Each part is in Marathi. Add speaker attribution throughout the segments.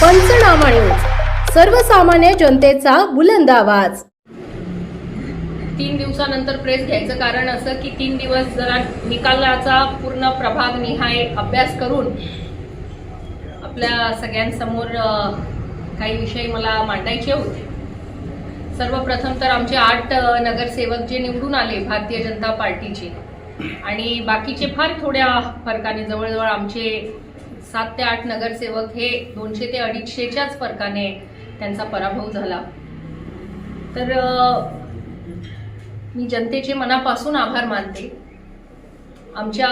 Speaker 1: पंचनामा न्यूज, सर्वसामान्य जनतेचा बुलंद आवाज।
Speaker 2: 3 दिवसानंतर प्रेस घ्यायचं कारण असं की 3 दिवस जरा निकालाचा पूर्ण प्रभाग निहाय अभ्यास करून आपल्या सगळ्यांसमोर काही विषय मला मांडायचे होते। सर्वप्रथम तर आमचे 8 नगरसेवक जे निवडून आले भारतीय जनता पार्टीचे आणि बाकीचे फार थोड्या फरकाने, जवळजवळ आमचे 7 ते 8 नगरसेवक हे 200 ते 250च्याच फरकाने त्यांचा पराभव झाला। तर मी जनतेचे मनापासून आभार मानते। आमच्या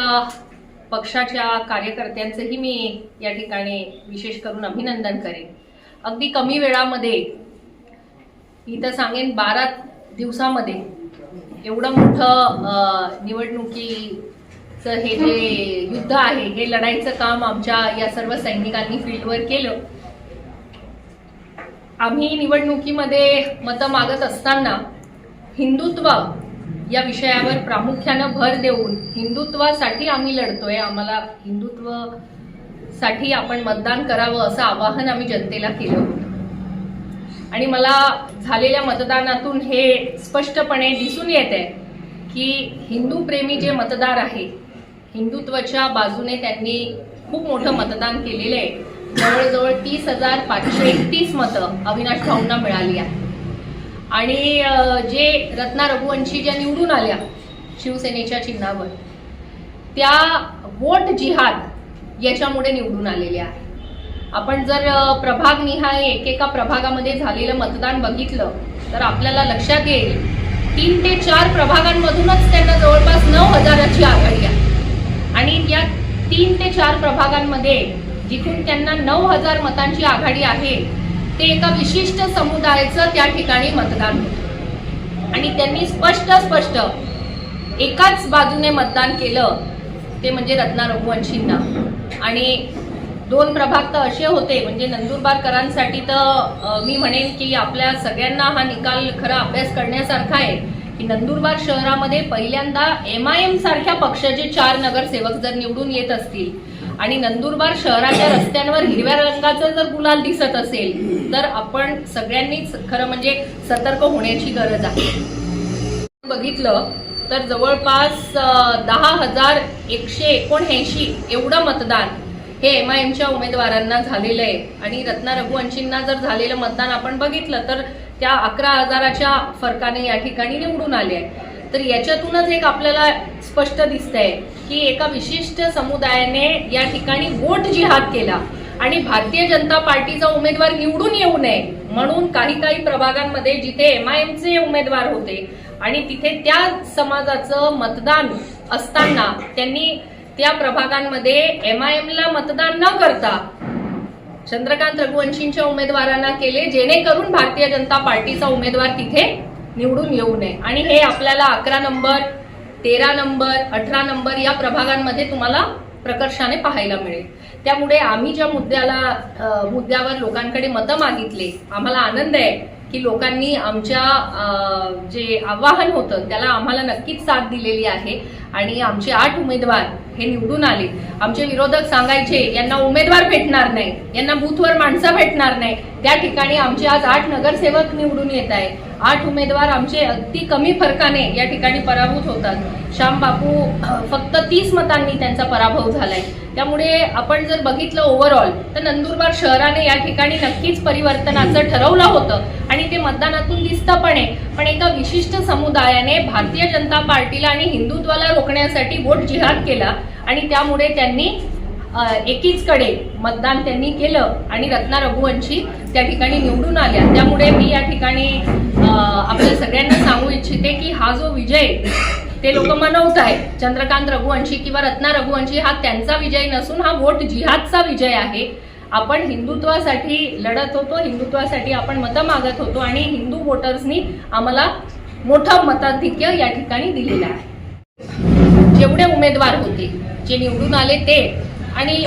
Speaker 2: पक्षाच्या कार्यकर्त्यांचंही मी या ठिकाणी विशेष करून अभिनंदन करेन। अगदी कमी वेळामध्ये, मी तर सांगेन 12 दिवसामध्ये एवढं मोठं निवडणुकीचं हे जे युद्ध आहे, हे लढाईचं काम आमच्या या सर्व सैनिकांनी फील्डवर केलं। आम्ही निवडणुकीमध्ये मतं मागत असताना हिंदुत्व या विषयावर प्रामुख्याने भर देऊन हिंदुत्वासाठी आम्ही लढतोय, आम्हाला हिंदुत्वासाठी आपण मतदान करावं असं आवाहन आम्ही जनतेला केलं होतं। आणि मला झालेल्या मतदानातून हे स्पष्टपणे दिसून येत आहे की हिंदू प्रेमी जे मतदार आहे, हिंदुत्वाच्या बाजूने त्यांनी खूप मोठं मतदान केलेलं आहे। जवळजवळ 30,531 मतं अविनाश भाऊंना मिळाली आहे। आणि जे रत्ना रघुवंशी ज्या निवडून आल्या शिवसेनेच्या चिन्हावर, त्या वोट जिहाद याच्यामुळे निवडून आलेल्या आहे। आपण जर प्रभाग निहाय एकेका प्रभागामध्ये झालेलं मतदान बघितलं तर आपल्याला लक्षात येईल 3 ते 4 प्रभागांमधूनच त्यांना जवळपास 9,000ची आघाडी आहे। आणि या 3 ते 4 प्रभागांमध्ये जिथून त्यांना 9,000 मतांची आघाडी आहे, ते एका विशिष्ट समुदायाचं त्या ठिकाणी मतदान होतं। आणि त्यांनी स्पष्ट एकाच बाजूने मतदान केलं, ते म्हणजे रत्ना रघुवंशींना। आणि 2 प्रभाग तर असे होते, म्हणजे नंदुरबारकरांसाठी तर मी म्हणेन की आपल्या सगळ्यांना हा निकाल खरा अभ्यास करण्यासारखा आहे की नंदुरबार शहरामध्ये पहिल्यांदा MIM सारख्या पक्षाचे 4 नगरसेवक जर निवडून येत असतील आणि नंदुरबार शहराच्या रस्त्यांवर हिरव्या रंगाचा जर गुलाल दिसत असेल, तर आपण सगळ्यांनीच खरं म्हणजे सतर्क होण्याची गरज आहे। बघितलं तर जवळपास 10,179 एवढं मतदान हे MIMच्या उमेदवारांना झालेलं आहे। आणि रत्ना रघुवंशींना जर झालेलं मतदान आपण बघितलं तर त्या 11,000च्या फरकाने या ठिकाणी निवडून आले आहे। तर याच्यातूनच एक आपल्याला स्पष्ट दिसतंय की एका विशिष्ट समुदायाने या ठिकाणी वोट जिहाद केला आणि भारतीय जनता पार्टीचा उमेदवार निवडून येऊ नये म्हणून काही प्रभागांमध्ये जिथे MIMचे उमेदवार होते आणि तिथे त्या समाजाचं मतदान असताना त्यांनी त्या प्रभागांमध्ये MIMला मतदान न करता चंद्रकांत रघुवंशींच्या उमेदवारांना केले, जेणेकरून भारतीय जनता पार्टीचा उमेदवार तिथे निवडून येऊ नये। आणि हे आपल्याला 11 नंबर, 13 नंबर, 18 नंबर या प्रभागांमध्ये तुम्हाला प्रकर्षाने पाहायला मिळेल। त्यामुळे आम्ही ज्या मुद्द्यावर लोकांकडे मतं मागितले, आम्हाला आनंद आहे की लोकांनी आमच्या जे आवाहन होतं त्याला आम्हाला नक्कीच साथ दिलेली आहे। आणि आमचे 8 उमेदवार हे निवडून आले। आमचे विरोधक सांगायचे यांना उमेदवार भेटणार नाही, यांना बूथवर माणसं भेटणार नाही, त्या ठिकाणी आमचे आज 8 नगरसेवक निवडून येत आहे। 8 उमेदवार आमचे अगदी कमी फरकाने या ठिकाणी पराभूत होतात। श्याम बापू फक्त 30 मतांनी त्यांचा पराभव झालाय। त्यामुळे आपण जर बघितलं ओव्हरऑल तर नंदुरबार शहराने या ठिकाणी नक्कीच परिवर्तनाचं ठरवलं होतं आणि ते मतदानातून दिसतं पण एका विशिष्ट समुदायाने भारतीय जनता पार्टीला आणि हिंदुत्वाला रोखण्यासाठी वोट जिहाद केला आणि त्यामुळे त्यांनी एकीचकडे मतदान त्यांनी केलं आणि रत्ना रघुवंशी त्या ठिकाणी निवडून आल्या। त्यामुळे मी या ठिकाणी आपल्या सगळ्यांना सांगू इच्छिते की हा जो विजय ते लोक मनवत आहेत, चंद्रकांत रघुवंशी किंवा रत्ना रघुवंशी, हा त्यांचा विजय नसून हा वोट जिहादचा विजय आहे। आपण हिंदुत्वासाठी लढत होतो, हिंदुत्वासाठी आपण मतं मागत होतो आणि हिंदू वोटर्सनी आम्हाला मोठं मताधिक्य या ठिकाणी दिलेलं आहे। जेवढे उमेदवार होते जे निवडून आले ते आणि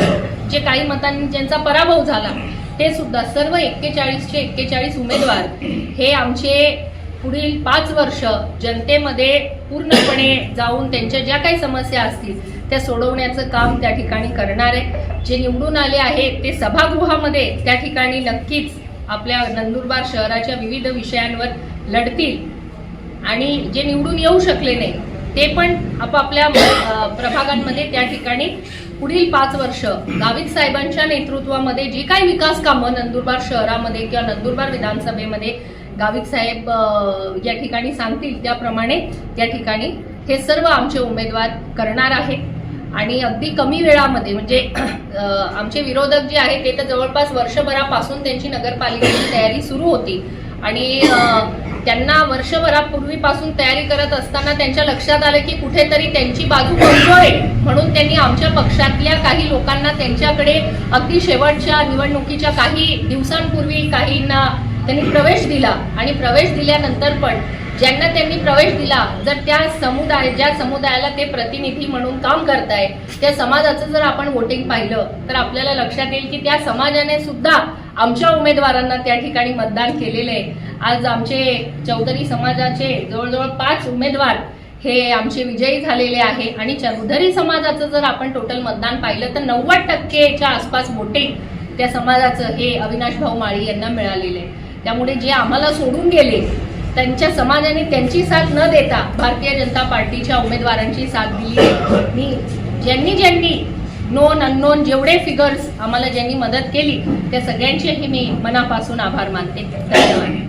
Speaker 2: जे काही मतांनी ज्यांचा पराभव झाला ते सुद्धा सर्व 41चे 41 उमेदवार हे आमचे पुढील 5 वर्ष जनतेमध्ये पूर्णपणे जाऊन त्यांच्या ज्या काही समस्या असतील त्या सोडवण्याचं काम त्या ठिकाणी करणार आहे. जे निवडून आले आहेत ते सभागृहामध्ये त्या ठिकाणी नक्कीच आपल्या नंदुरबार शहराच्या विविध विषयांवर लढतील आणि जे निवडून येऊ शकले नाही ते पण आपापल्या प्रभागांमध्ये त्या ठिकाणी पुढील 5 वर्ष गावित साहेबांच्या नेतृत्वामध्ये जी काही विकास कामं नंदुरबार शहरामध्ये किंवा नंदुरबार विधानसभेमध्ये गावित साहेब या ठिकाणी सांगतील त्याप्रमाणे त्या ठिकाणी हे सर्व आमचे उमेदवार करणार आहेत आणि अगदी कमी वेळामध्ये म्हणजे आमचे विरोधक जे आहेत ते तर जवळपास वर्षभरापासून त्यांची नगरपालिकेची तयारी सुरू होती आणि त्यांना वर्षभरापूर्वीपासून तयारी करत असताना त्यांच्या लक्षात आलं की कुठेतरी त्यांची बाजू कमजोर आहे, म्हणून त्यांनी आमच्या पक्षातल्या काही लोकांना त्यांच्याकडे अगदी शेवटच्या निवडणुकीच्या काही दिवसांपूर्वी काहींना त्यांनी प्रवेश दिला आणि प्रवेश दिल्यानंतर पण ज्यांना त्यांनी प्रवेश दिला जर ज्या समुदायाला ते प्रतिनिधी म्हणून काम करताय त्या समाजाचं जर आपण वोटिंग पाहिलं तर आपल्याला लक्षात येईल की त्या समाजाने सुद्धा आमच्या उमेदवारांना त्या ठिकाणी मतदान केलेलं आहे. आज आमचे चौधरी समाजाचे जवळजवळ 5 उमेदवार हे आमचे विजयी झालेले आहे आणि चौधरी समाजाचं जर आपण टोटल मतदान पाहिलं तर 90%च्या आसपास वोटिंग त्या समाजाचं हे अविनाश भाऊ माळी यांना मिळालेलं आहे. त्यामुळे जे आम्हाला सोडून गेले त्यांच्या समाजाने त्यांची साथ न देता भारतीय जनता पार्टीच्या उमेदवारांची साथ दिली. ज्यांनी नोन अननोन जेवढे फिगर्स आम्हाला ज्यांनी मदत केली त्या सगळ्यांचेही मी मनापासून आभार मानते. धन्यवाद.